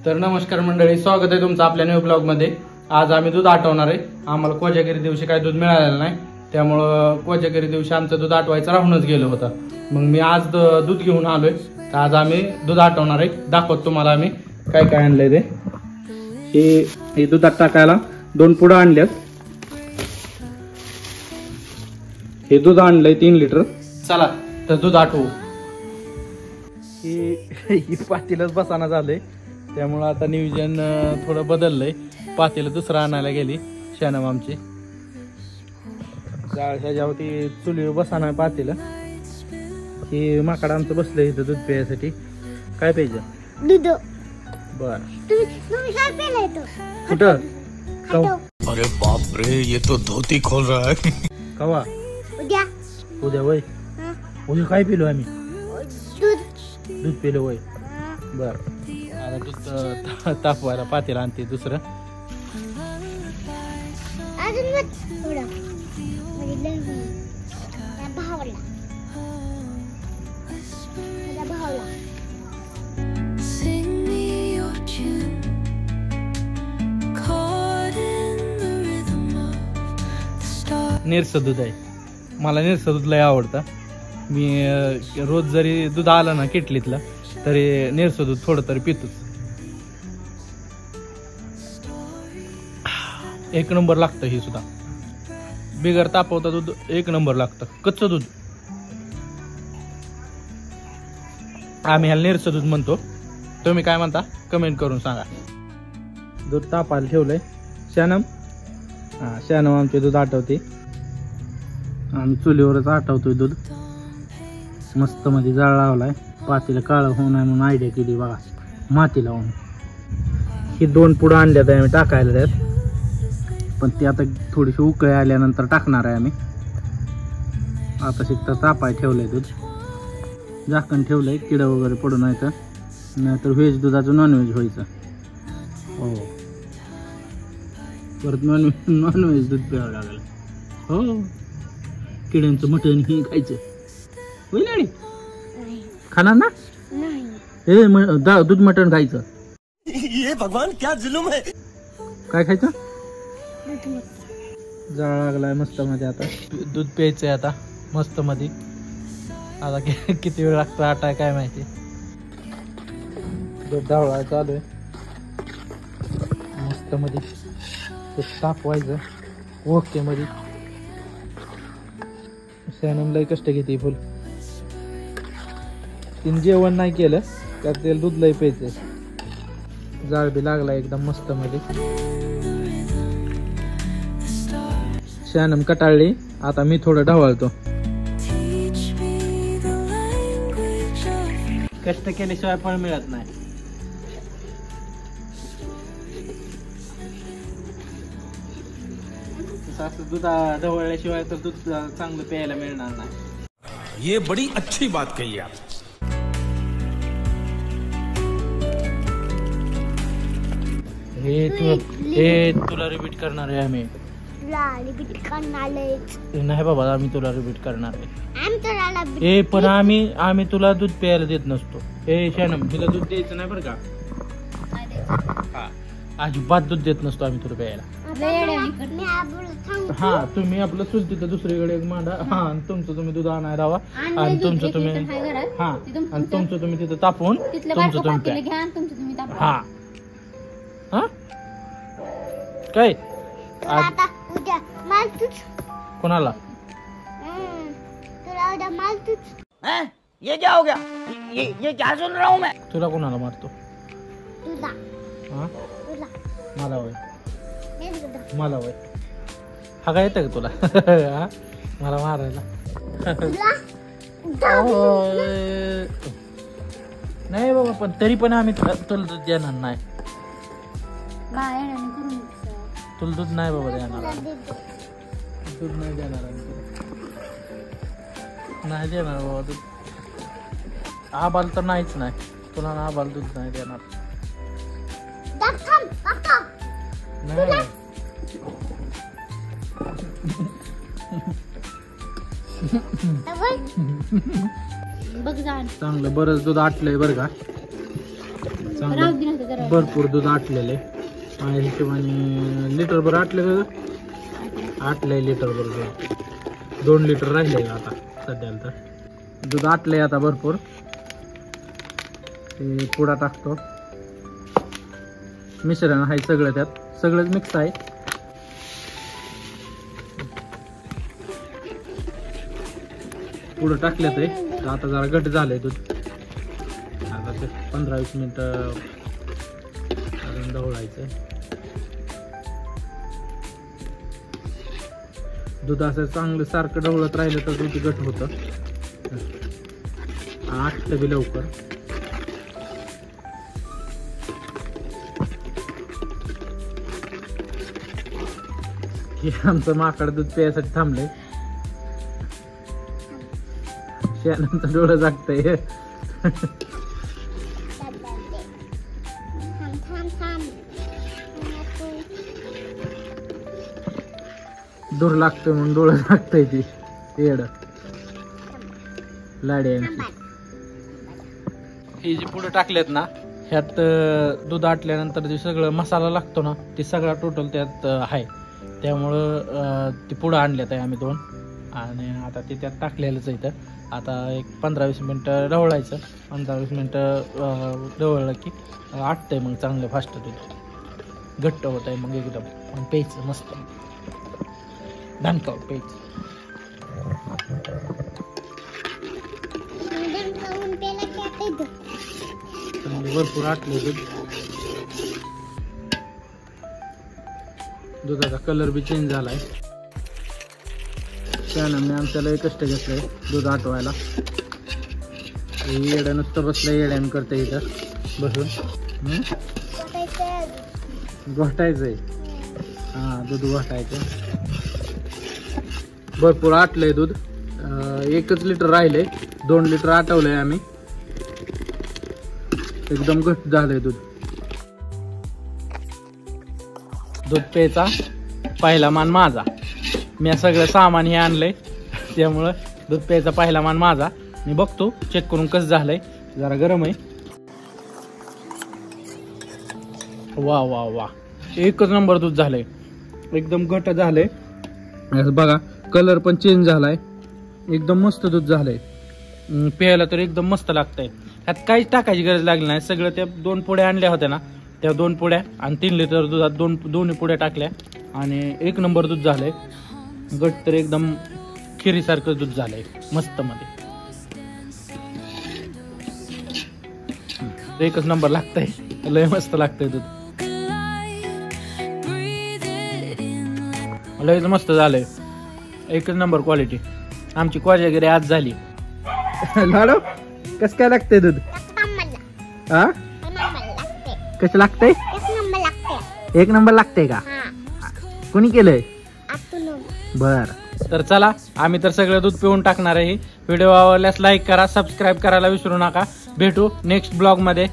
तर नमस्कार मंडळी, स्वागत आहे तुमचं आपल्या न्यू ब्लॉग मध्ये। आज आम्ही दूध आटवणार आहे। आम्हाला कोजागिरी दिवशी काय दूध मिळालेलं नाही, त्यामुळं कोजागिरी दिवशी आमचं दूध आटवायचं राहूनच गेलं होतं। मग मी आज दूध घेऊन आलोय, तर आज आम्ही दूध आटवणार आहे। दाखवतो तुम्हाला आम्ही काय काय आणलंय ते। हे दुधात टाकायला 2 पुडं आणल्यात। हे दूध आणलंय 3 लिटर। चला तर दूध आटवू। ही पातेलच बसाना झालंय, त्यामुळं आता नियोजन थोडं बदललंय। पातेलं दुसरं आणायला गेली शानम आमची। ह्याच्यावरती चुलीवर बसाना पातेलं। हे माकड आमचं बसलंय इथं दूध प्यायसाठी। काय प्यायचं? दूध। बर, तुम्ही काय प्यायलाय तो? कुठं? अरे बाप रे, ये तो धोती खोल रहा है। कवा? उद्या वय। उद्या काय पिलो आम्ही? दूध पिलो वय। बर, आता दूध तापवायला पातेलं आणते दुसरं। निरसं दूध आहे, मला निरसं दूध लय आवडतं। मी रोज जरी दूध आलं ना किटलीतलं, तरी निरसं दूध थोडं तरी पितोच। एक नंबर लागतं हे सुद्धा, बिगर तापवता दूध एक नंबर लागतं। कच्चं दूध आम्ही ह्याला निरसं दूध म्हणतो। तुम्ही काय म्हणता कमेंट करून सांगा। दूध तापायला ठेवलंय शानम। हा, शानम आमचे दूध आटवते। आम्ही चुलीवरच आटवतोय दूध। मस्त मध्ये जाळ लावलाय, पातेलं काळं होऊ नये म्हणून आयडिया केली बघा, माती लावून। ही 2 पुडं आणल्यात आम्ही टाकायला त्यात, पण ती आता थोडीशी उकळी आल्यानंतर टाकणार आहे आम्ही। आता शिकता तापाय ठेवलंय दूध, झाकण ठेवलंय किडं वगैरे पडू नाही तर, नाहीतर व्हेज दुधाचं नॉनव्हेज व्हायचं। हो, परत नॉनव्हेज दूध प्यावं लागेल। हो, किड्यांचं मटण हे खायचं होईल आणि खाणार ना? हे दूध मटण खायचं। ये भगवान क्या जुलूम है। काय खायचं? जाळ लागलाय मस्त मध्ये। आता दूध प्यायचंय आता मस्त मध्ये। आता किती वेळ लागतो आटाय काय माहिती। दूध ढवळायला चालू आहे मस्त मध्ये। ते तापवायचं ओके मध्ये। शानम लय कष्ट घेते फुल। तिने जेवण नाही केलं तर ते दूध लय प्यायचंय। जाळ बी लागला एकदम मस्त मध्ये। शानम कटाळली, आता मी थोडं ढवळतो। कष्ट केल्याशिवाय फळ मिळत नाही। दूध ढवळल्याशिवाय तर दूध चांगलं प्यायला मिळणार नाही। ये बड़ी अच्छी बात कही आप। हे तुला रिपीट करणार आहे आम्ही। नाही बाबा, आम्ही तुला रिपीट करणार आहे। पण आम्ही तुला दूध प्यायला देत नसतो। हे शानम, तिला दूध द्यायचं नाही बरं का? हा, अजिबात दूध देत नसतो आम्ही तुला प्यायला। हा, तुम्ही आपलं चुल तिथं दुसरीकडे एक मांडा। हा, आणि तुमचं तुम्ही दूध आणायला राहा, आणि तुमचं तुम्ही हा, आणि तुमचं तुम्ही तिथं तापवून तुमचं तुम्ही प्या। हा हा, काय कोणाला? ये क्या हो गया? ये क्या सुन रहा हूँ मैं? तुला कोणाला मारतो? मला वय, मला वय। हा काय येतं का तुला? मला मारायला? नाही बाबा, पण तरी पण आम्ही तुला दूध देणार नाही। तुला दूध नाही बाबा देणार, दूध नाही देणार नाही देणार बाबा दूध। आबाल तर नाहीच नाही, तुला ना आबाल दूध नाही देणार। नाही बघ जा चांगलं बरंच दूध आटलंय बरं का चांगलं भरपूर दूध आटलेले माझ्या हिशोबाने लिटर भर आटले का आटलंय लिटर भर दूध 2 लिटर राहिले आता सध्याला तर दूध आटलंय आता भरपूर ते पुडा टाकतो मिश्रण आहे सगळं त्यात सगळंच मिक्स आहे पुढं टाकल्यात आहे आता जरा घट झालंय दूध आता ते 15-20 मिनिटं अजून ढवळायचं दूध असं चांगलं सारखं ढवळत राहिलं तर दूध घट होतं आटलं बी लवकर हे आमचं माकड दूध प्यायसाठी थांबलंय शेणाचं डोळं जागतंय दूर लागतोय म्हणून डोळं जागतंय ती येड लाडी हे जे पुढे टाकलेत ना ह्यात दूध आटल्यानंतर जे सगळं मसाला लागतो ना ते सगळा टोटल त्यात आहे त्यामुळं ते पुढं आणल्यात आहे आम्ही 2 आणि आता ते त्यात टाकलेलंच आहे इथं आता एक 15-20 मिनिटं ढवळायचं 15-20 मिनिटं ढवळलं की आटतंय मग चांगलं फास्ट दूध घट्ट होत आहे मग एकदम प्यायचं मस्त दणकावून प्यायचं भरपूर आटले दूध दुधाचा कलर बी चेंज झालाय त्यानं मी आमच्याला कष्ट घेतलंय दूध आटवायला येड्या नुसतं बसलं येड्यान करते इथं बसून घोटायचंय हा दूध घोटायचं भरपूर आटलंय दूध 1 लिटर राहिलंय 2 लिटर आटवलंय आम्ही एकदम घट्ट झालंय दूध दूध प्यायचा पहिला मान माझा मी सगळं सामान हे आणलंय त्यामुळं दूध प्यायचा पहिला मान माझा मी बघतो चेक करून कसं झालंय जरा गरम आहे वा वा वा एकच नंबर दूध झालंय एकदम घट्ट झालंय बघा कलर पण चेंज झालाय एकदम मस्त दूध झालंय प्यायला तर एकदम मस्त लागतंय ह्यात काहीच टाकायची गरज लागली नाही सगळं त्या 2 पुड्या आणल्या होत्या ना त्या 2 पुड्या आणि 3 लिटर दुधात दोन्ही पुड्या टाकल्या आणि 1 नंबर दूध झालंय घट तर एकदम खिरीसारखं दूध झालंय मस्त मध्ये एकच नंबर लागतंय लय मस्त लागतंय दूध लयच मस्त झालंय एकच नंबर क्वालिटी आमची कोजागिरी आज झाली लाडो कस काय लागतंय दूध हा कसं लागतंय 1 नंबर लागतंय का कोणी केलंय बर तर चला आम्ही तर सगळं दूध पिऊन टाकणार आहे व्हिडिओ आवडल्यास लाईक करा सबस्क्राईब करायला विसरू नका भेटू नेक्स्ट ब्लॉग मध्ये